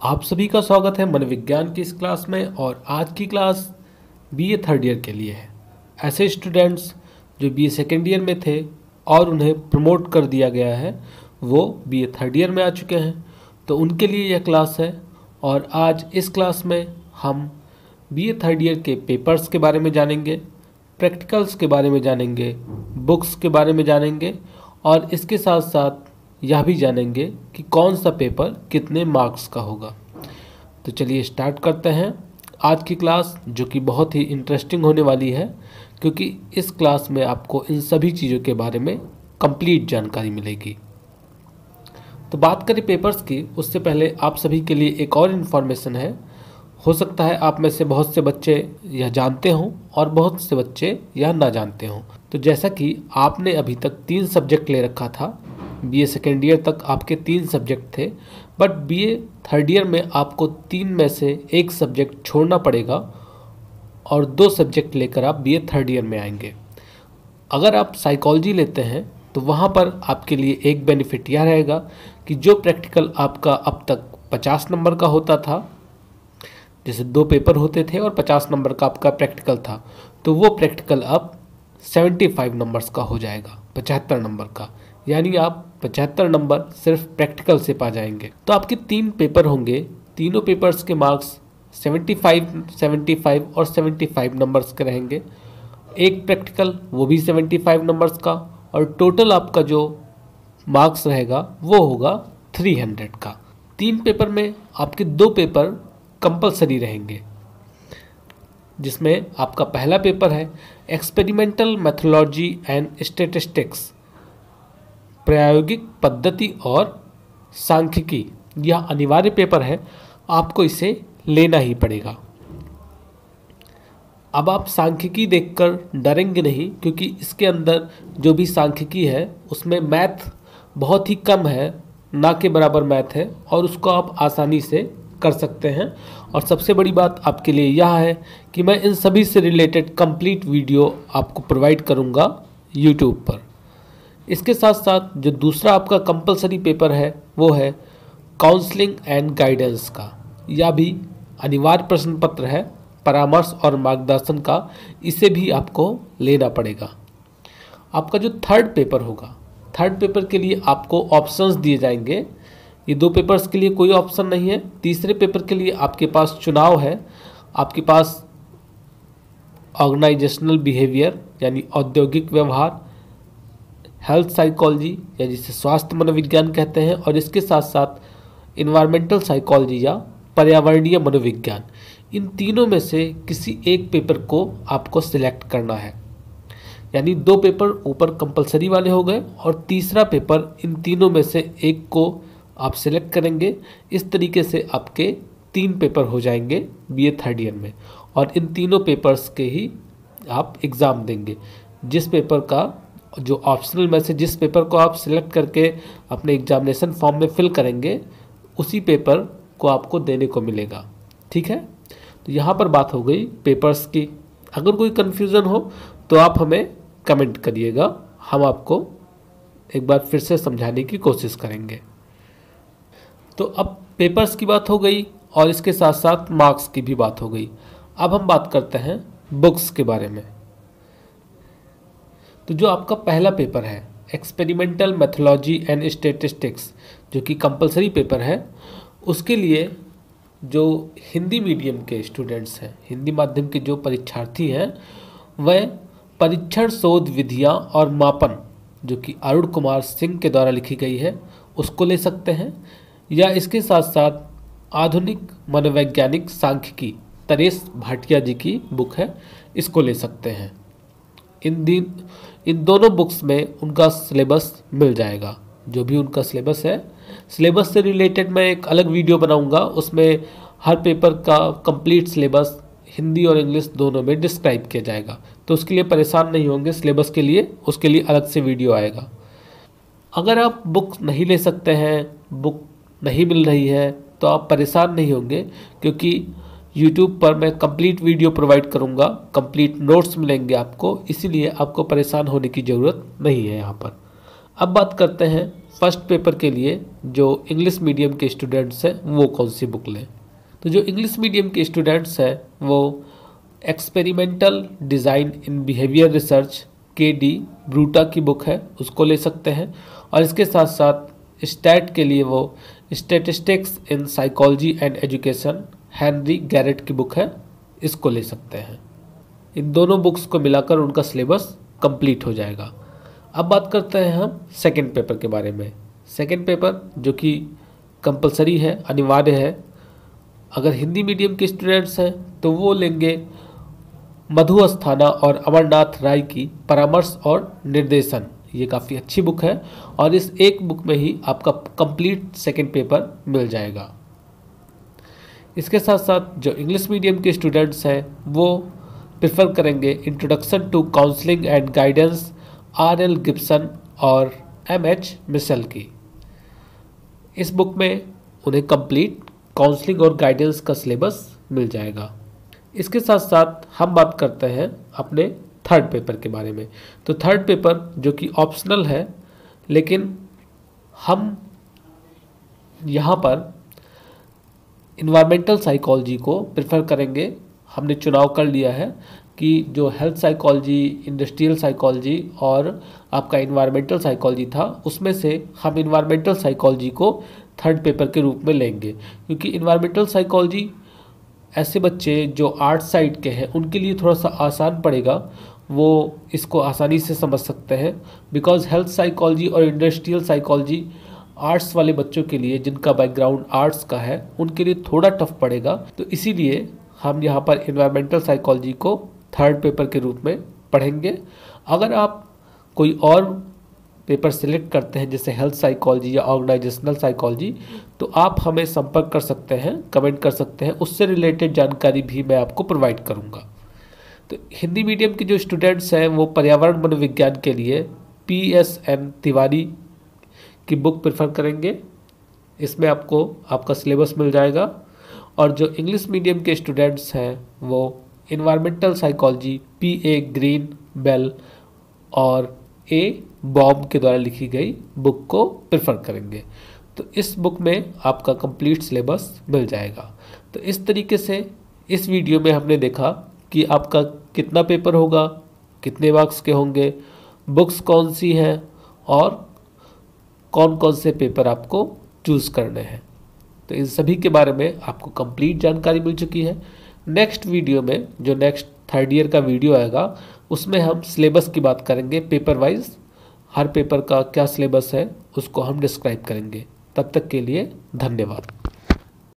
आप सभी का स्वागत है मनोविज्ञान की इस क्लास में। और आज की क्लास बीए थर्ड ईयर के लिए है। ऐसे स्टूडेंट्स जो बीए सेकेंड ईयर में थे और उन्हें प्रमोट कर दिया गया है, वो बीए थर्ड ईयर में आ चुके हैं, तो उनके लिए यह क्लास है। और आज इस क्लास में हम बीए थर्ड ईयर के पेपर्स के बारे में जानेंगे, प्रैक्टिकल्स के बारे में जानेंगे, बुक्स के बारे में जानेंगे और इसके साथ साथ यह भी जानेंगे कि कौन सा पेपर कितने मार्क्स का होगा। तो चलिए स्टार्ट करते हैं आज की क्लास, जो कि बहुत ही इंटरेस्टिंग होने वाली है, क्योंकि इस क्लास में आपको इन सभी चीज़ों के बारे में कंप्लीट जानकारी मिलेगी। तो बात करें पेपर्स की, उससे पहले आप सभी के लिए एक और इन्फॉर्मेशन है। हो सकता है आप में से बहुत से बच्चे यह जानते हों और बहुत से बच्चे यह ना जानते हों। तो जैसा कि आपने अभी तक 3 सब्जेक्ट ले रखा था, बीए सेकेंड ईयर तक आपके 3 सब्जेक्ट थे, बट बीए थर्ड ईयर में आपको 3 में से 1 सब्जेक्ट छोड़ना पड़ेगा और 2 सब्जेक्ट लेकर आप बीए थर्ड ईयर में आएंगे। अगर आप साइकोलॉजी लेते हैं तो वहाँ पर आपके लिए एक बेनिफिट यह रहेगा कि जो प्रैक्टिकल आपका अब तक 50 नंबर का होता था, जैसे 2 पेपर होते थे और 50 नंबर का आपका प्रैक्टिकल था, तो वो प्रैक्टिकल अब 75 नंबर्स का हो जाएगा, 75 नंबर का। यानी आप 75 नंबर सिर्फ प्रैक्टिकल से पा जाएंगे। तो आपके 3 पेपर होंगे, तीनों पेपर्स के मार्क्स 75, 75 और 75 नंबर्स के रहेंगे। एक प्रैक्टिकल वो भी 75 नंबर्स का, और टोटल आपका जो मार्क्स रहेगा वो होगा 300 का। 3 पेपर में आपके 2 पेपर कंपलसरी रहेंगे, जिसमें आपका पहला पेपर है एक्सपेरिमेंटल मेथोडोलॉजी एंड स्टैटिस्टिक्स, प्रायोगिक पद्धति और सांख्यिकी। यह अनिवार्य पेपर है, आपको इसे लेना ही पड़ेगा। अब आप सांख्यिकी देखकर डरेंगे नहीं, क्योंकि इसके अंदर जो भी सांख्यिकी है उसमें मैथ बहुत ही कम है, ना के बराबर मैथ है, और उसको आप आसानी से कर सकते हैं। और सबसे बड़ी बात आपके लिए यह है कि मैं इन सभी से रिलेटेड कंप्लीट वीडियो आपको प्रोवाइड करूंगा यूट्यूब पर। इसके साथ साथ जो दूसरा आपका कंपलसरी पेपर है वो है काउंसलिंग एंड गाइडेंस का। यह भी अनिवार्य प्रश्न पत्र है, परामर्श और मार्गदर्शन का। इसे भी आपको लेना पड़ेगा। आपका जो थर्ड पेपर होगा, थर्ड पेपर के लिए आपको ऑप्शंस दिए जाएंगे। ये 2 पेपर्स के लिए कोई ऑप्शन नहीं है। तीसरे पेपर के लिए आपके पास चुनाव है। आपके पास ऑर्गेनाइजेशनल बिहेवियर यानी औद्योगिक व्यवहार, हेल्थ साइकोलॉजी या जिसे स्वास्थ्य मनोविज्ञान कहते हैं, और इसके साथ साथ इन्वायरमेंटल साइकोलॉजी या पर्यावरणीय मनोविज्ञान। इन तीनों में से किसी एक पेपर को आपको सिलेक्ट करना है। यानी 2 पेपर ऊपर कंपलसरी वाले हो गए और तीसरा पेपर इन तीनों में से एक को आप सिलेक्ट करेंगे। इस तरीके से आपके 3 पेपर हो जाएंगे बीए थर्ड ईयर में, और इन तीनों पेपर्स के ही आप एग्ज़ाम देंगे। जिस पेपर का जो ऑप्शनल में से जिस पेपर को आप सिलेक्ट करके अपने एग्जामिनेशन फॉर्म में फिल करेंगे, उसी पेपर को आपको देने को मिलेगा। ठीक है, तो यहाँ पर बात हो गई पेपर्स की। अगर कोई कन्फ्यूज़न हो तो आप हमें कमेंट करिएगा, हम आपको एक बार फिर से समझाने की कोशिश करेंगे। तो अब पेपर्स की बात हो गई और इसके साथ साथ मार्क्स की भी बात हो गई। अब हम बात करते हैं बुक्स के बारे में। तो जो आपका पहला पेपर है एक्सपेरिमेंटल मेथोडोलॉजी एंड स्टैटिस्टिक्स, जो कि कंपलसरी पेपर है, उसके लिए जो हिंदी मीडियम के स्टूडेंट्स हैं, हिंदी माध्यम के जो परीक्षार्थी हैं, वह परीक्षण शोध विधियां और मापन, जो कि अरुण कुमार सिंह के द्वारा लिखी गई है, उसको ले सकते हैं। या इसके साथ साथ आधुनिक मनोवैज्ञानिक सांख्यिकी, तरेश भाटिया जी की बुक है, इसको ले सकते हैं। इन दोनों बुक्स में उनका सिलेबस मिल जाएगा। जो भी उनका सिलेबस है, सिलेबस से रिलेटेड मैं एक अलग वीडियो बनाऊंगा, उसमें हर पेपर का कंप्लीट सिलेबस हिंदी और इंग्लिश दोनों में डिस्क्राइब किया जाएगा। तो उसके लिए परेशान नहीं होंगे सिलेबस के लिए, उसके लिए अलग से वीडियो आएगा। अगर आप बुक नहीं ले सकते हैं, बुक नहीं मिल रही है, तो आप परेशान नहीं होंगे, क्योंकि यूट्यूब पर मैं कंप्लीट वीडियो प्रोवाइड करूंगा, कंप्लीट नोट्स मिलेंगे आपको, इसीलिए आपको परेशान होने की ज़रूरत नहीं है यहाँ पर। अब बात करते हैं फर्स्ट पेपर के लिए जो इंग्लिश मीडियम के स्टूडेंट्स हैं वो कौन सी बुक लें। तो जो इंग्लिश मीडियम के स्टूडेंट्स हैं वो experimental design in behaviour research KD ब्रूटा की बुक है, उसको ले सकते हैं। और इसके साथ साथ स्टैट के लिए वो statistics in psychology and education Henry Garrett की बुक है, इसको ले सकते हैं। इन दोनों बुक्स को मिलाकर उनका सिलेबस कंप्लीट हो जाएगा। अब बात करते हैं हम सेकंड पेपर के बारे में। सेकंड पेपर जो कि कंपलसरी है, अनिवार्य है, अगर हिंदी मीडियम के स्टूडेंट्स हैं तो वो लेंगे मधु अस्थाना और अमरनाथ राय की परामर्श और निर्देशन। ये काफ़ी अच्छी बुक है और इस एक बुक में ही आपका कंप्लीट सेकंड पेपर मिल जाएगा। इसके साथ साथ जो इंग्लिश मीडियम के स्टूडेंट्स हैं वो प्रेफर करेंगे introduction to counselling and guidance RL Gibson और MH मिशेल की। इस बुक में उन्हें कंप्लीट काउंसलिंग और गाइडेंस का सिलेबस मिल जाएगा। इसके साथ साथ हम बात करते हैं अपने थर्ड पेपर के बारे में। तो थर्ड पेपर जो कि ऑप्शनल है, लेकिन हम यहाँ पर इन्वायरमेंटल साइकोलॉजी को प्रेफर करेंगे। हमने चुनाव कर लिया है कि जो हेल्थ साइकोलॉजी, इंडस्ट्रियल साइकोलॉजी और आपका इन्वायरमेंटल साइकोलॉजी था, उसमें से हम इन्वायरमेंटल साइकोलॉजी को थर्ड पेपर के रूप में लेंगे, क्योंकि इन्वायरमेंटल साइकोलॉजी ऐसे बच्चे जो आर्ट साइड के हैं उनके लिए थोड़ा सा आसान पड़ेगा, वो इसको आसानी से समझ सकते हैं। बिकॉज हेल्थ साइकोलॉजी और इंडस्ट्रियल साइकोलॉजी आर्ट्स वाले बच्चों के लिए, जिनका बैकग्राउंड आर्ट्स का है, उनके लिए थोड़ा टफ पड़ेगा। तो इसीलिए हम यहाँ पर इन्वायरमेंटल साइकोलॉजी को थर्ड पेपर के रूप में पढ़ेंगे। अगर आप कोई और पेपर सिलेक्ट करते हैं जैसे हेल्थ साइकोलॉजी या ऑर्गेनाइजेशनल साइकोलॉजी, तो आप हमें संपर्क कर सकते हैं, कमेंट कर सकते हैं, उससे रिलेटेड जानकारी भी मैं आपको प्रोवाइड करूंगा। तो हिंदी मीडियम के जो स्टूडेंट्स हैं वो पर्यावरण मनोविज्ञान के लिए PSN तिवारी की बुक प्रेफर करेंगे, इसमें आपको आपका सिलेबस मिल जाएगा। और जो इंग्लिश मीडियम के स्टूडेंट्स हैं वो environmental psychology PA Green Bell और A बॉम के द्वारा लिखी गई बुक को प्रेफर करेंगे। तो इस बुक में आपका कंप्लीट सिलेबस मिल जाएगा। तो इस तरीके से इस वीडियो में हमने देखा कि आपका कितना पेपर होगा, कितने मार्क्स के होंगे, बुक्स कौन सी हैं और कौन कौन से पेपर आपको चूज़ करने हैं। तो इन सभी के बारे में आपको कंप्लीट जानकारी मिल चुकी है। नेक्स्ट वीडियो में, जो नेक्स्ट थर्ड ईयर का वीडियो आएगा, उसमें हम सिलेबस की बात करेंगे पेपर वाइज। हर पेपर का क्या सिलेबस है उसको हम डिस्क्राइब करेंगे। तब तक के लिए धन्यवाद।